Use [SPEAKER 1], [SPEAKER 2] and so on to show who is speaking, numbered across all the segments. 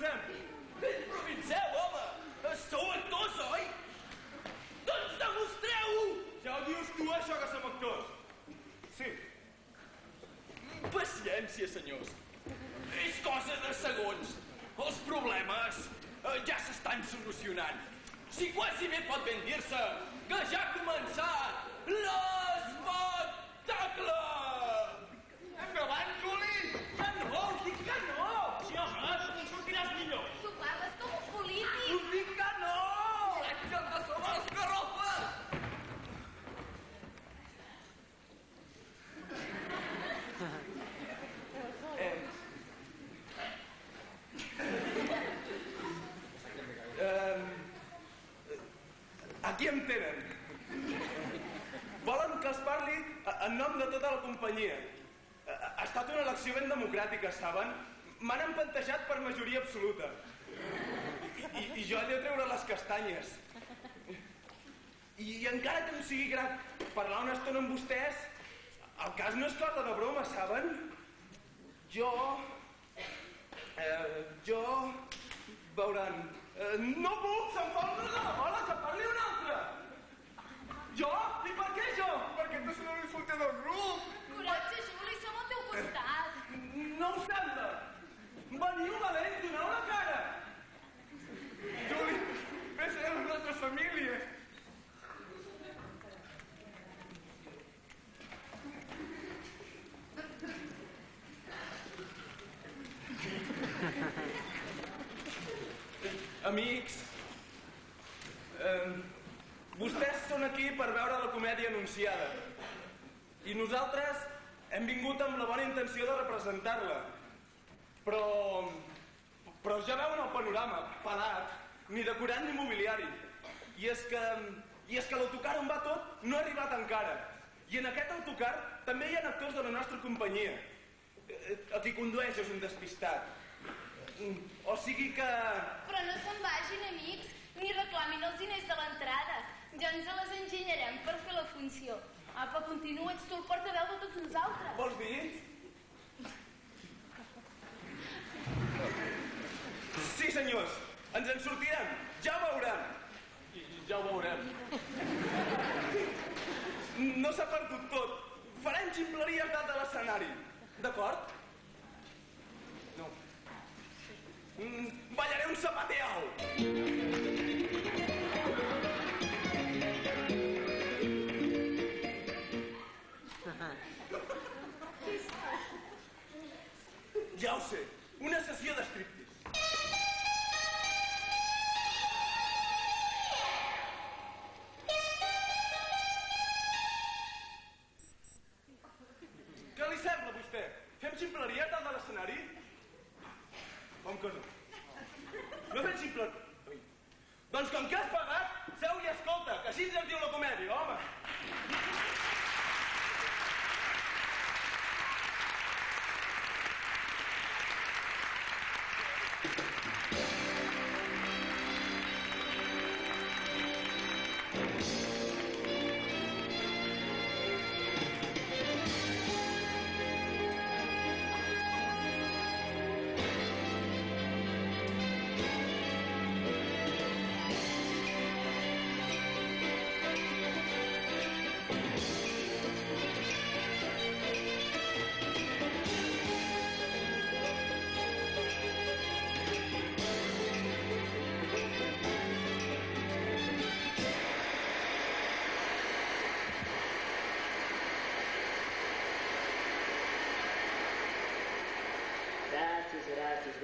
[SPEAKER 1] improvisem.
[SPEAKER 2] Improviseu, home! Sou actors, oi? Doncs demostreu-ho!
[SPEAKER 1] Ja ho dius tu, això, que som actors. Sí.
[SPEAKER 2] Paciència, senyors. És cosa de segons. Els problemes ja s'estan solucionant. Si quasi bé pot ben dir-se que ja ha començat l'espectacle!
[SPEAKER 1] Endavant, Juli!
[SPEAKER 2] Que no, us dic que no!
[SPEAKER 1] Si home, en sortiràs millor.
[SPEAKER 3] Tu parles com un polític.
[SPEAKER 2] Us dic que no! Platges de sobre les garrofes!
[SPEAKER 1] Aquí em tenen. Volen que els parli en nom de tota la companyia. Ha estat una elecció ben democràtica, saben? M'han empantejat per majoria absoluta. I jo he de treure les castanyes. I encara que em sigui grat parlar una estona amb vostès, el cas no és cosa de broma, saben? Jo... Veuran... No puc, se'm fa un tros de la bola, que parli un altre! Jo? I per què jo? Perquè tu ets l'insulter del grup!
[SPEAKER 3] Coratge, Juli, som al teu costat.
[SPEAKER 1] No ho sembla! Veniu valents, doneu la cara! Juli, vés a les nostres famílies! Amics, vostès són aquí per veure la comèdia anunciada i nosaltres hem vingut amb la bona intenció de representar-la, però ja veuen el panorama, pelat, ni decorat ni mobiliari, i és que l'autocar on va tot no ha arribat encara, i en aquest autocar també hi ha actors de la nostra companyia. El qui condueix és un despistat. O sigui que...
[SPEAKER 3] Però no se'n vagin, amics, ni reclamin els diners de l'entrada. Ja ens les enginyarem per fer la funció. Apa, continua, ets tu el portaveu de tots nosaltres.
[SPEAKER 1] Vols dir? Sí, senyors, ens en sortirem. Ja ho veurem.
[SPEAKER 2] Ja ho veurem.
[SPEAKER 1] No s'ha perdut tot. Farem ximpleries dalt de l'escenari. D'acord? No. Ballaré un zapateado. Ja ho sé, una sessió de striptease. Què li sembla a vostè? Fem ximpleria dalt de l'escenari? Com que no? No fem ximpleria? Doncs com que has pagat, seu i escolta, que així ens diu la comèdia, home.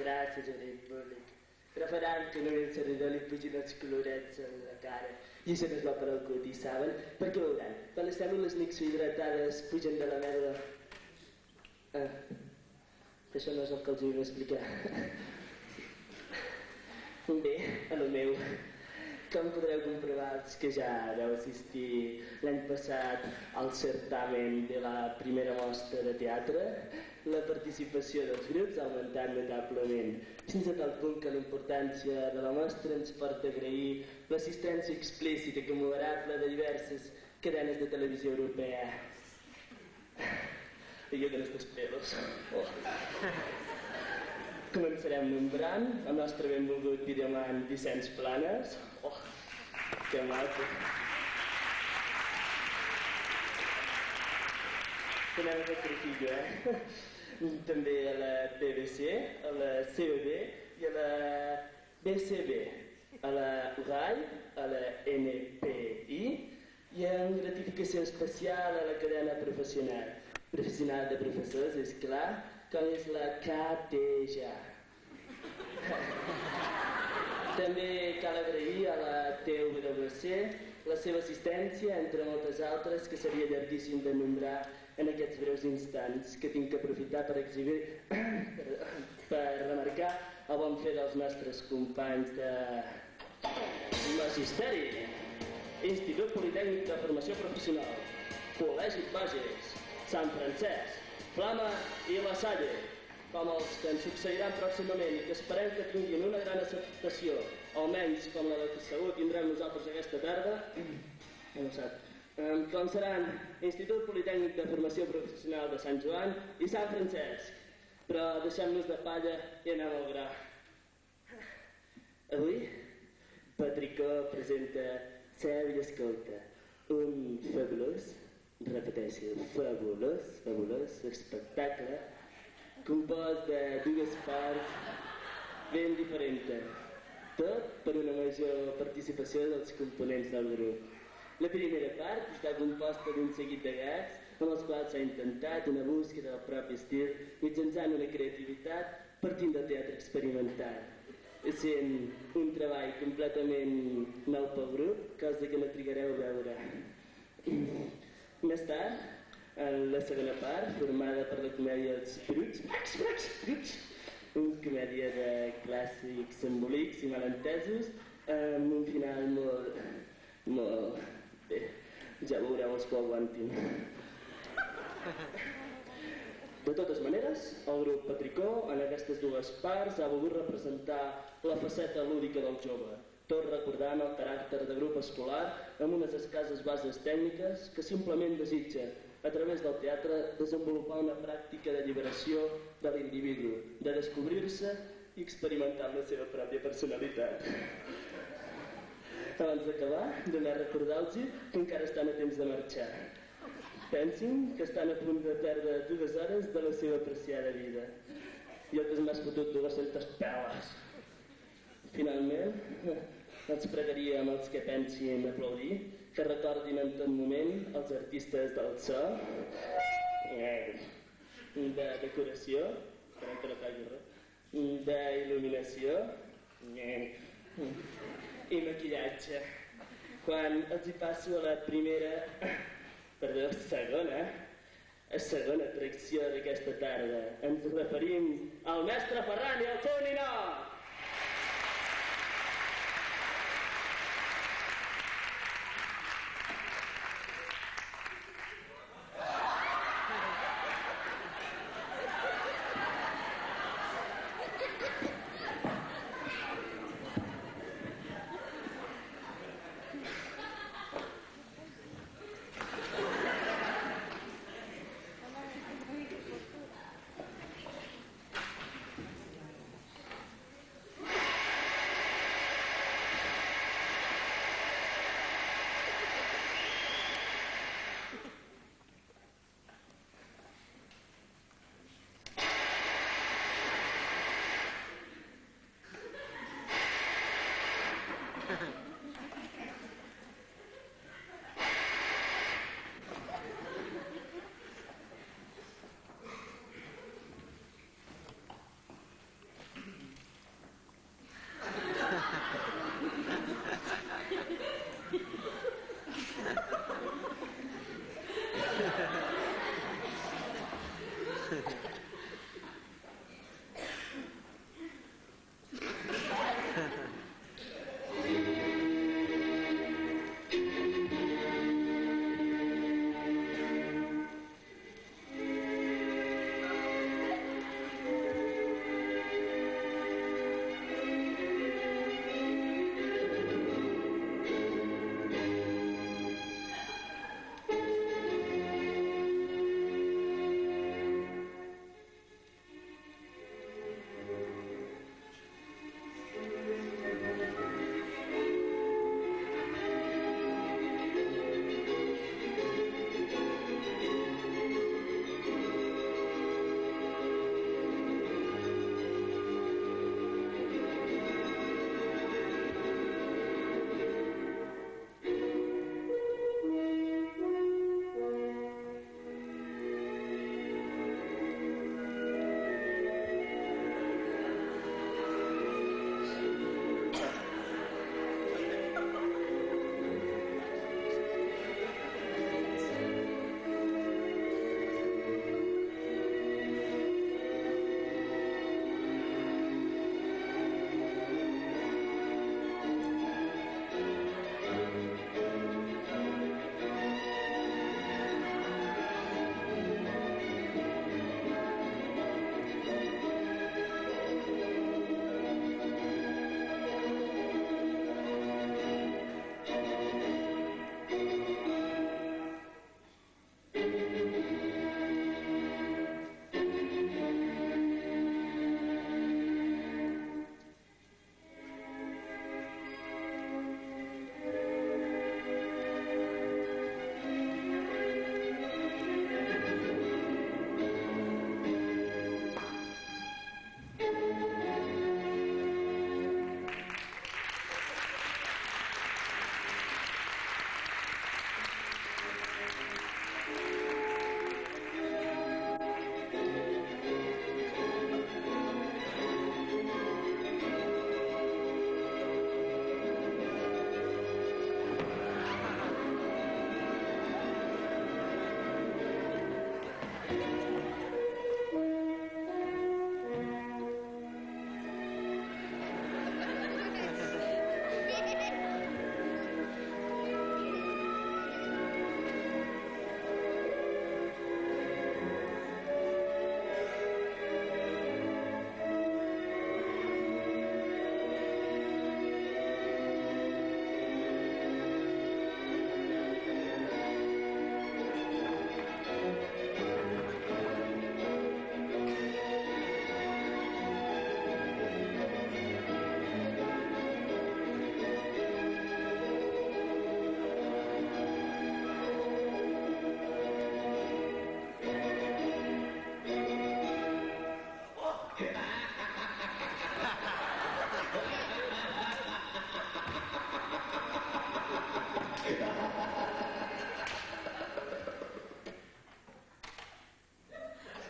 [SPEAKER 4] Gràcies, amic públic. Però faran que només el servidor li pugin els colorets a la cara. I això no es va per al cuti, saben? Perquè veuran, quan les cèl·lules mixohidratades pugen de la mèdula... això no és el que els vull explicar. Bé, a lo meu. Com podreu comprovar els que ja vau assistir l'any passat al certamen de la primera mostra de teatre, la participació dels grups ha augmentat notablement, fins a tal punt que la importància de la mostra ens porta a agrair l'assistència explícita i moderable de diverses cadenes de televisió europea. Y yo con estos pelos. Oh. Començarem nombrant el nostre benvolgut diamant Vicenç Planes. Oh, que maco. Tenim aquest truquillo, També a la BBC, a la COD i a la BCB, a la UGAI, a la NPI i en gratificació especial a la cadena professional de professors, és clar, com és la KTJ. També cal agrair a la TWC la seva assistència, entre moltes altres, que seria llarguíssim de nombrar en aquests breus instants, que tinc que aprofitar per exhibir, per remarcar el bon fer dels nostres companys de Magisteri, Institut Politècnic de Formació Professional, Col·legi Bages, Sant Francesc, Flama i La Salle, com els que ens succeiran pròximament i que esperem que tinguin una gran acceptació, almenys com la que segur tindrem nosaltres aquesta tarda, com seran Institut Politècnic de Formació Professional de Sant Joan i Sant Francesc. Però deixem-nos de palla i anem al gra. Avui, Petricó presenta Seu i Escolta, un fabulós, repeteixo, fabulós espectacle compost de dues parts ben diferents, tot per una major participació dels components del grup. La primera part està composta d'un seguit de gags amb els quals s'ha intentat una búsqueda del propi estil mitjançant una creativitat partint del teatre experimental, sent un treball completament nou pel grup, cosa que no trigareu a veure. Més tard, en la segona part, formada per la comèdia Els Bruts, una comèdia de clàssics embolics i malentesos, amb un final molt... bé, ja veureu els que ho aguantin. De totes maneres, el grup Petricó, en aquestes dues parts, ha volgut representar la faceta lúdica del jove, tot recordant el caràcter de grup escolar amb unes escasses bases tècniques que simplement desitja, a través del teatre, desenvolupar una pràctica d'alliberació de l'individu, de descobrir-se i experimentar la seva pròpia personalitat. Abans d'acabar, d'anar a recordar-los que encara estan a temps de marxar. Pensin que estan a punt de perdre 2 hores de la seva apreciada vida. Jo que m'has fotut 200 peles. Finalment, els pregaria amb els que pensin aplaudir que recordin en tot moment els artistes del so, de decoració, esperem que no caigui res, d'il·luminació i maquillatge. Quan els hi passo a la segona atracció d'aquesta tarda, ens referim al mestre Ferran i al seu ninot!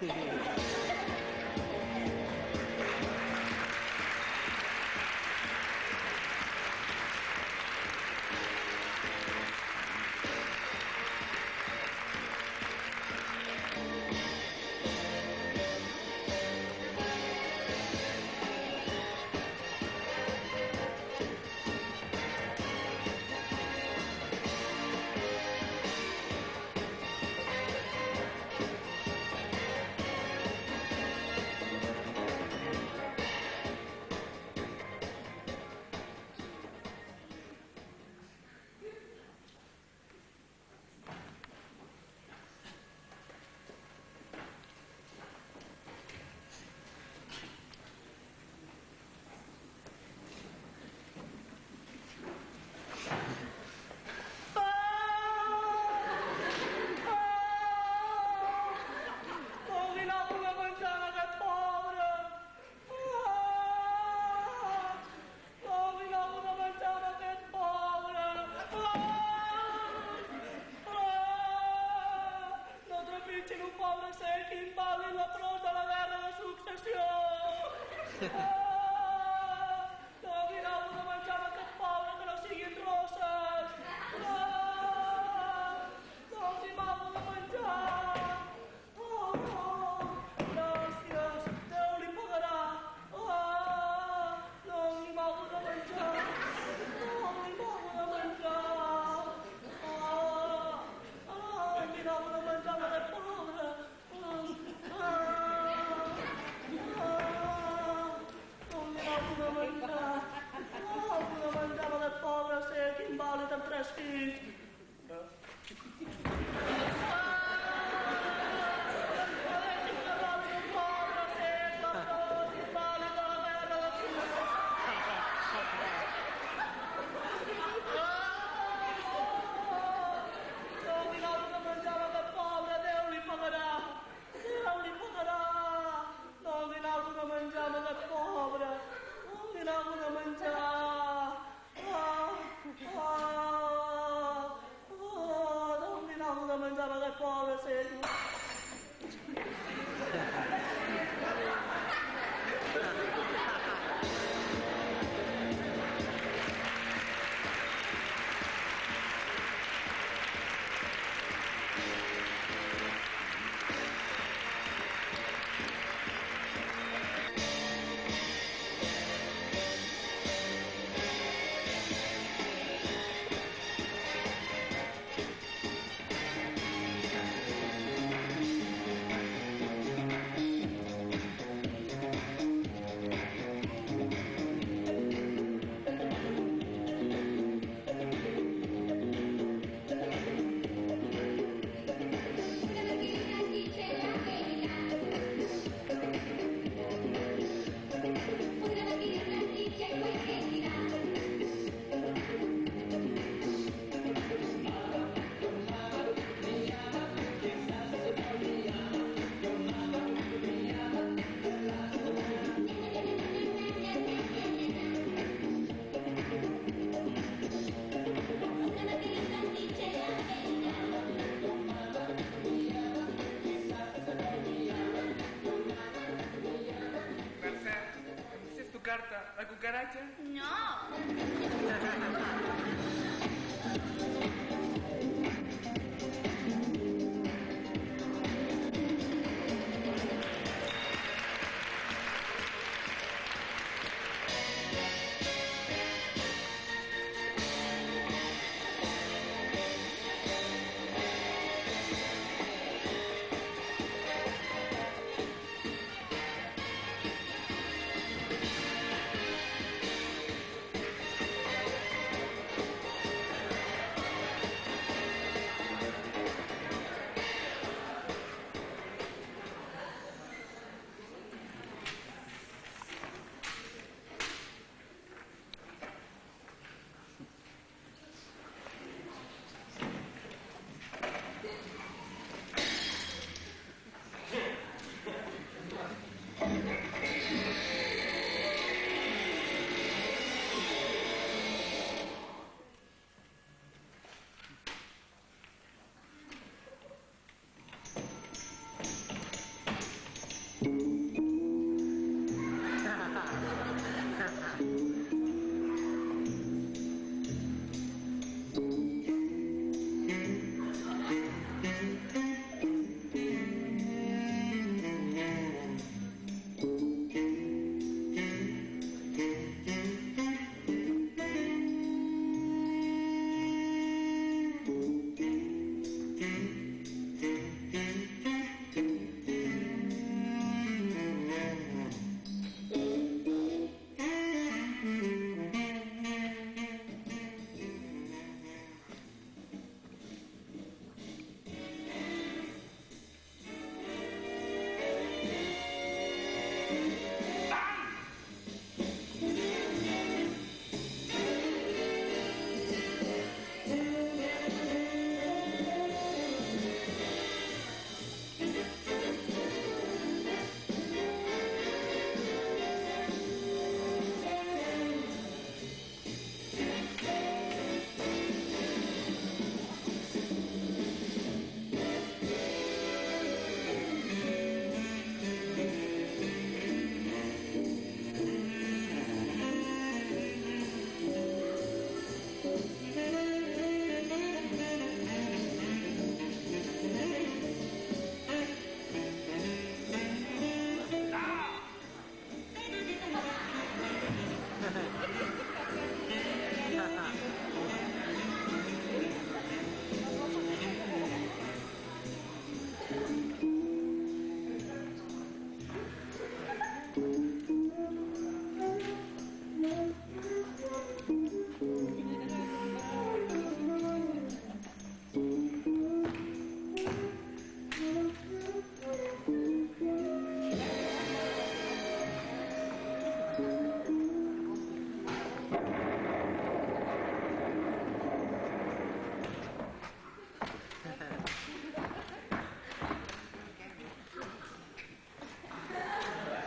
[SPEAKER 5] Déu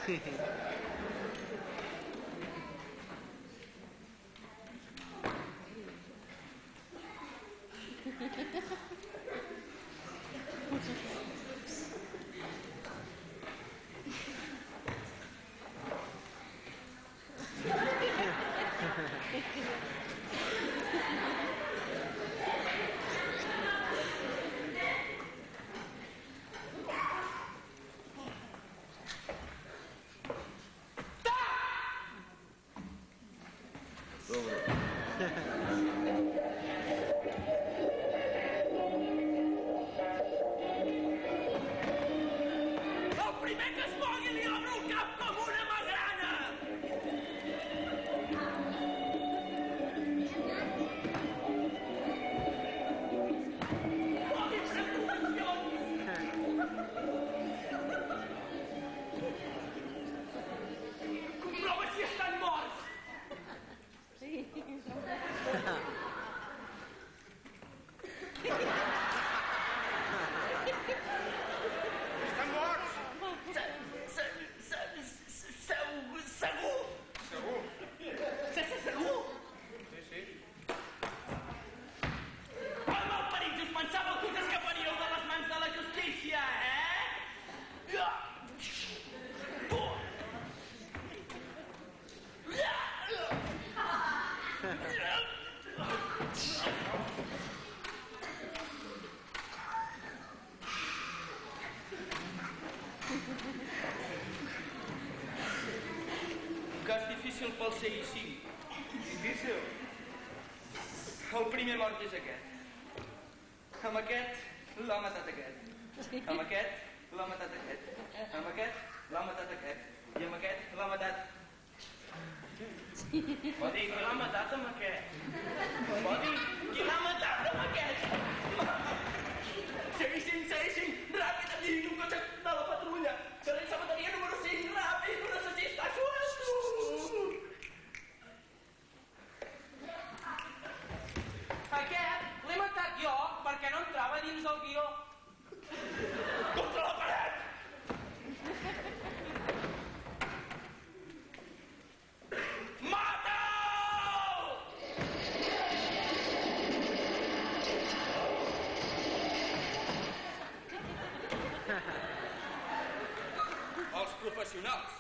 [SPEAKER 2] El primer que es mogui li obro el cap com una magrana! Comprova si estan morts!
[SPEAKER 1] Estan morts!
[SPEAKER 2] Segur?
[SPEAKER 1] Segur.
[SPEAKER 2] Segur?
[SPEAKER 1] Sí, sí.
[SPEAKER 2] Amb el perit us pensàveu que us escaparíeu de les mans de la justícia, eh? Cas difícil pel CI5.
[SPEAKER 1] Difícil.
[SPEAKER 2] El primer mort és aquest. Amb aquest l'ha matat aquest. Amb aquest l'ha matat aquest. Amb aquest l'ha matat aquest. I amb aquest l'ha matat... Vol dir, qui l'ha matat amb aquest? Vol dir, qui l'ha matat amb aquest? Segueixin, ràpid, aquí, un cotxe de la patrulla. Carrer Sabateria número 5, ràpid, un assassí està suelto! Aquest l'he matat jo perquè no entrava dins del guió. Contra la paret! Mata'l! Els professionals.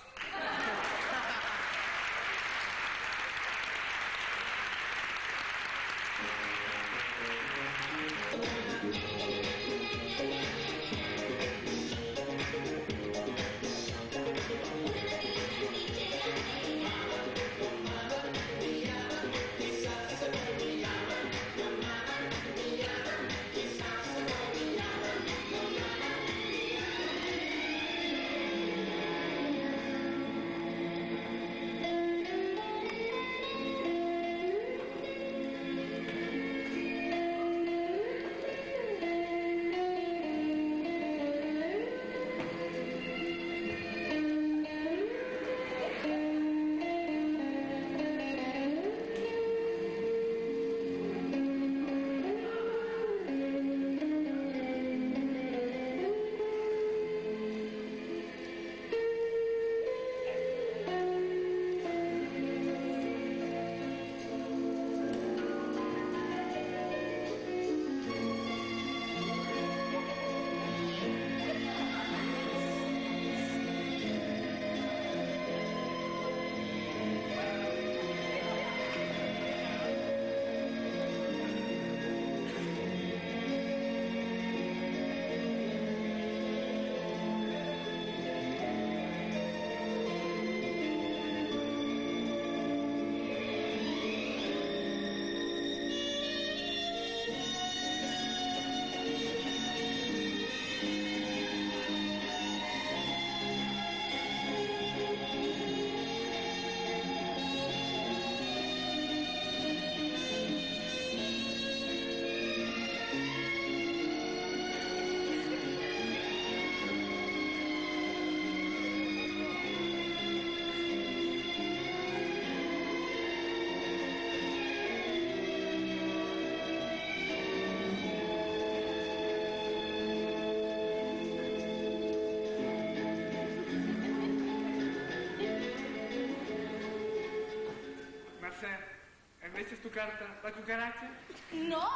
[SPEAKER 1] esta es tu carta. ¿La cucaracha?
[SPEAKER 3] No!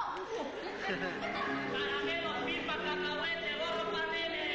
[SPEAKER 5] Caramelos, pipa, cacahuete, gorro para nene.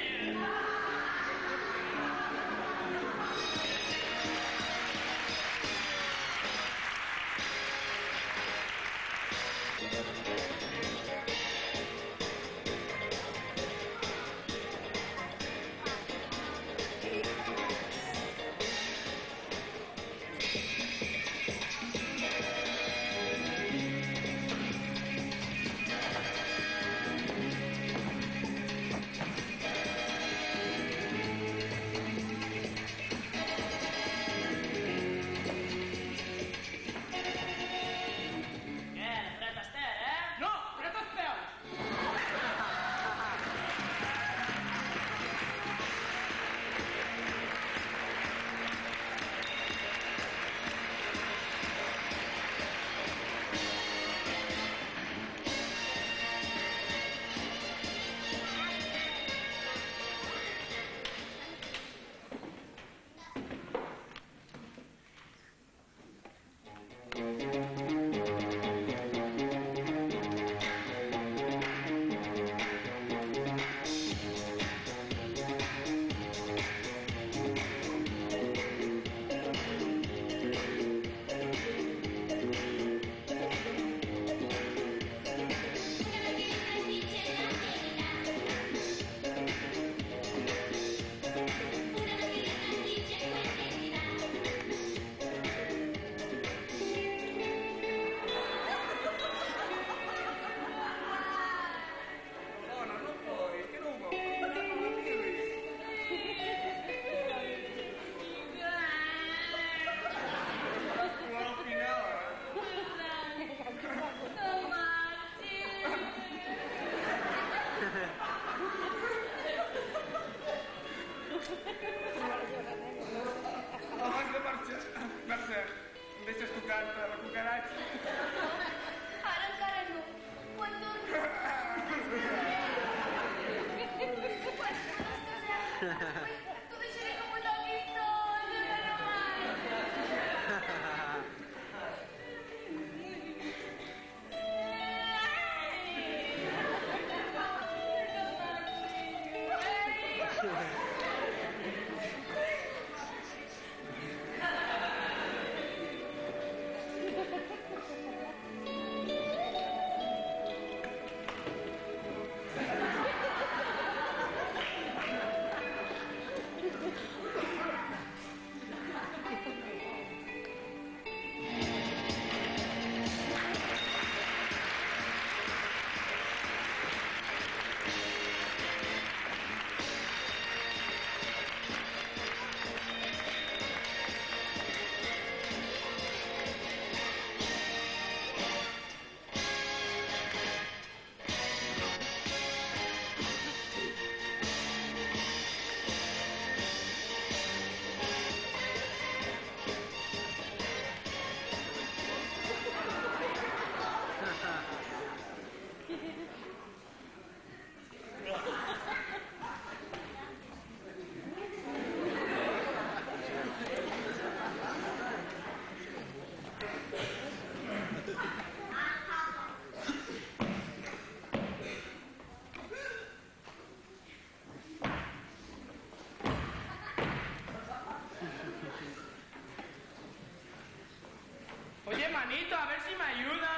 [SPEAKER 1] Oye, manito, a ver si me ayuda.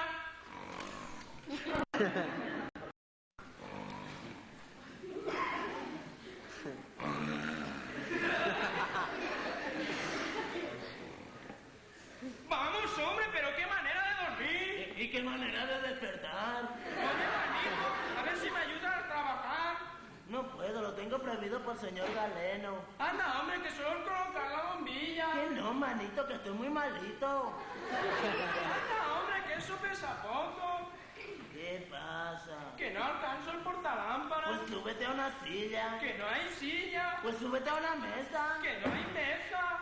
[SPEAKER 1] Vamos, hombre, pero qué manera de dormir.
[SPEAKER 4] ¿Y qué manera de despertar?
[SPEAKER 1] Oye, manito, a ver si me ayudas a trabajar.
[SPEAKER 4] No puedo, lo tengo prohibido por señor Galeno.
[SPEAKER 1] Anda, hombre, que solo es colocar la bombilla.
[SPEAKER 4] Que no, manito, que estoy muy malito.
[SPEAKER 1] Anda, hombre, que eso pesa poco.
[SPEAKER 4] ¿Qué pasa?
[SPEAKER 1] Que no alcanzo el portalámparas.
[SPEAKER 4] Pues súbete a una silla.
[SPEAKER 1] Que no hay silla.
[SPEAKER 4] Pues súbete a una mesa.
[SPEAKER 1] Que no hay mesa.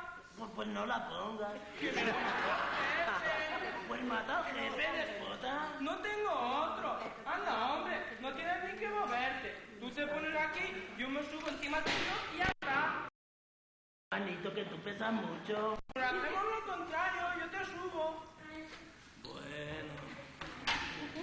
[SPEAKER 4] Pues no la pongas.
[SPEAKER 1] Que me voy a jefe.
[SPEAKER 4] Pues mata al jefe, despota.
[SPEAKER 1] No tengo otro. Anda, hombre, no tienes ni que moverte. Tú te pones aquí, yo me subo encima tuyo y ya está.
[SPEAKER 4] Manito, que tú pesas mucho.
[SPEAKER 1] Pero hacemos lo contrario, yo te subo.
[SPEAKER 4] Bueno.
[SPEAKER 2] ¿Pero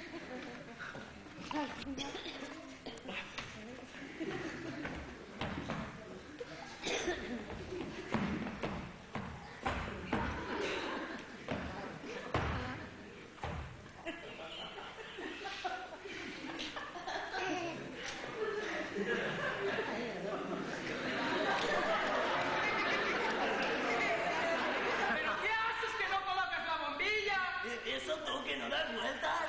[SPEAKER 2] qué haces que no colocas la bombilla?
[SPEAKER 4] Eso tú que no das vueltas.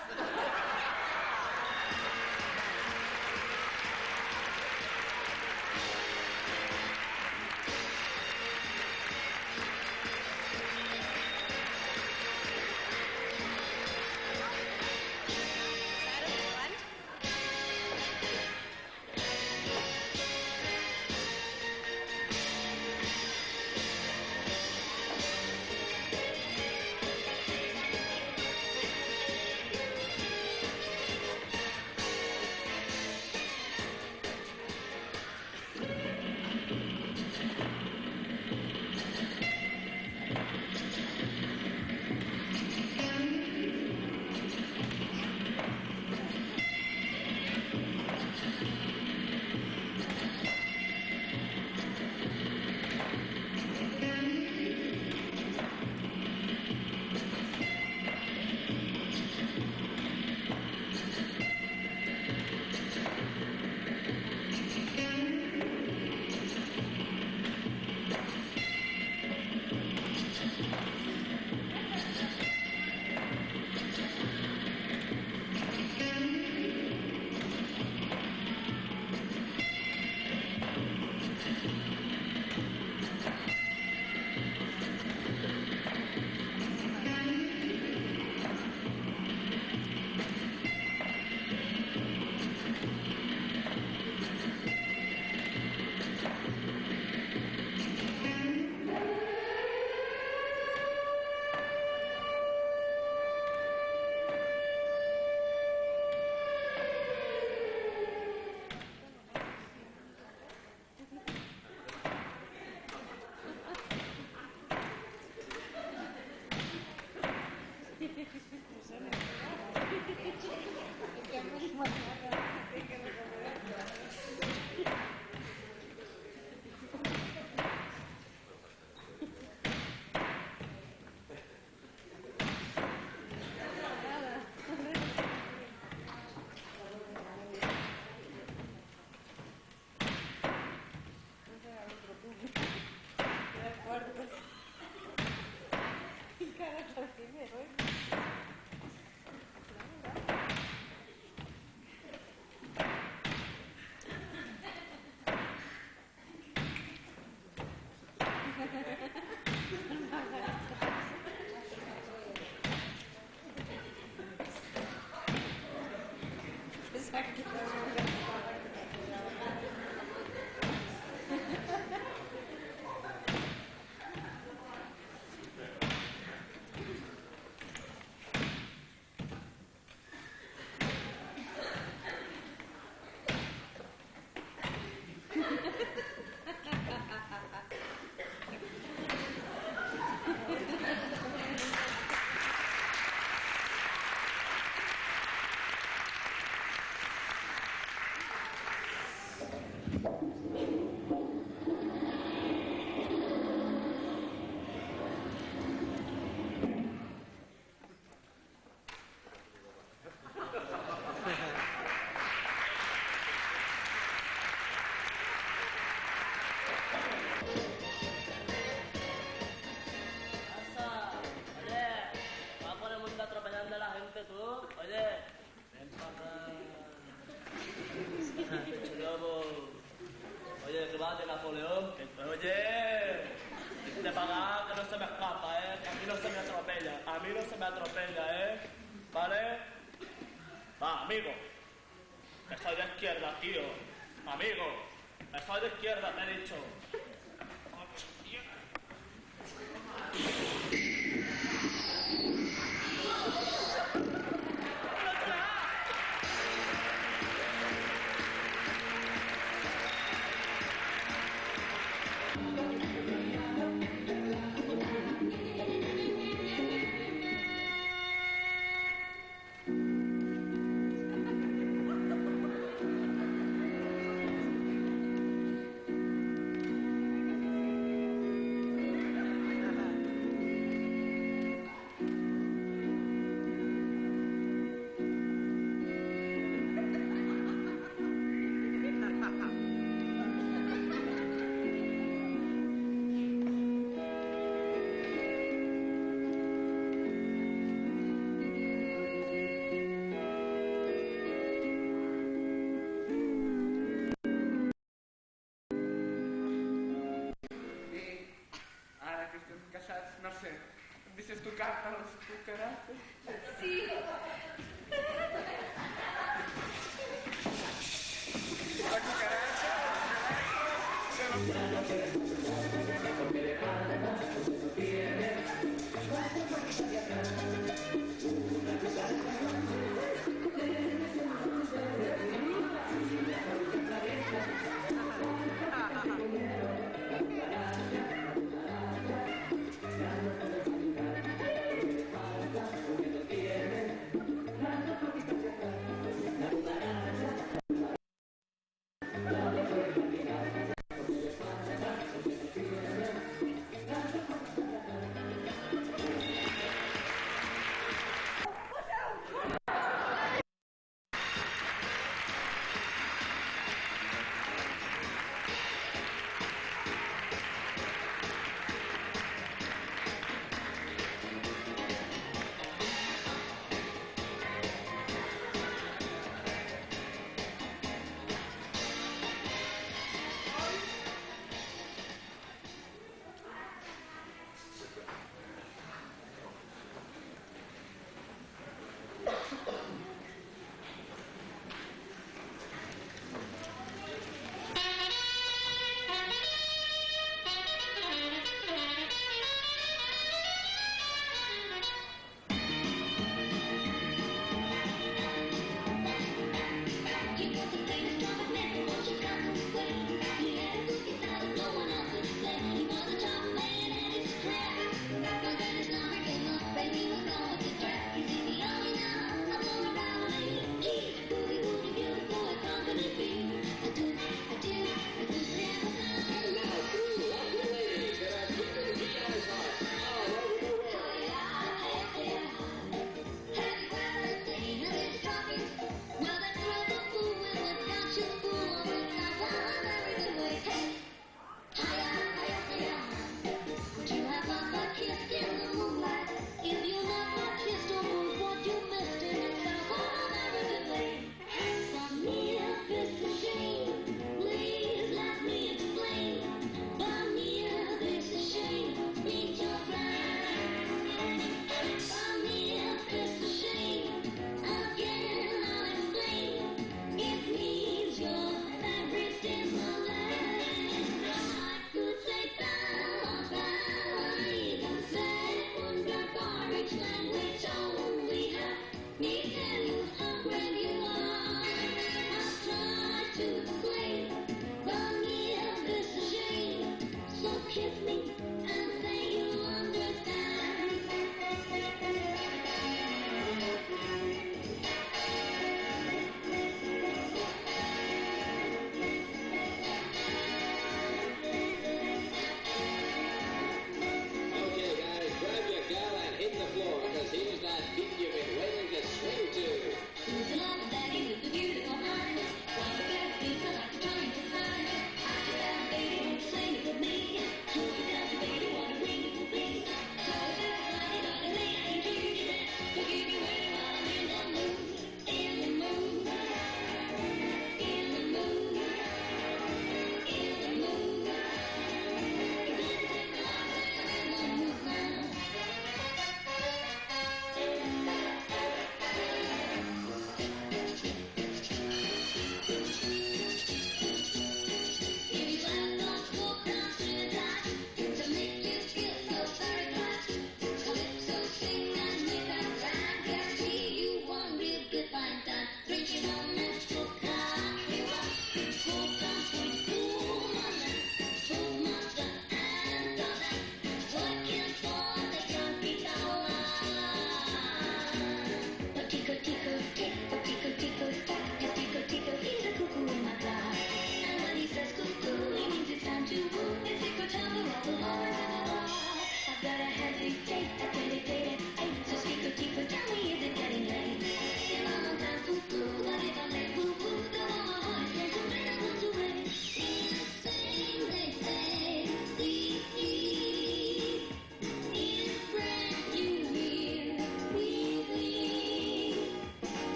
[SPEAKER 1] Amigo, que soy de izquierda, tío. Amigo, que soy de izquierda, te he dicho. ¿Dices tu carta a las cucarachas?
[SPEAKER 3] Sí.
[SPEAKER 1] La cucaracha.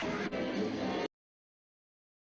[SPEAKER 3] Thank you.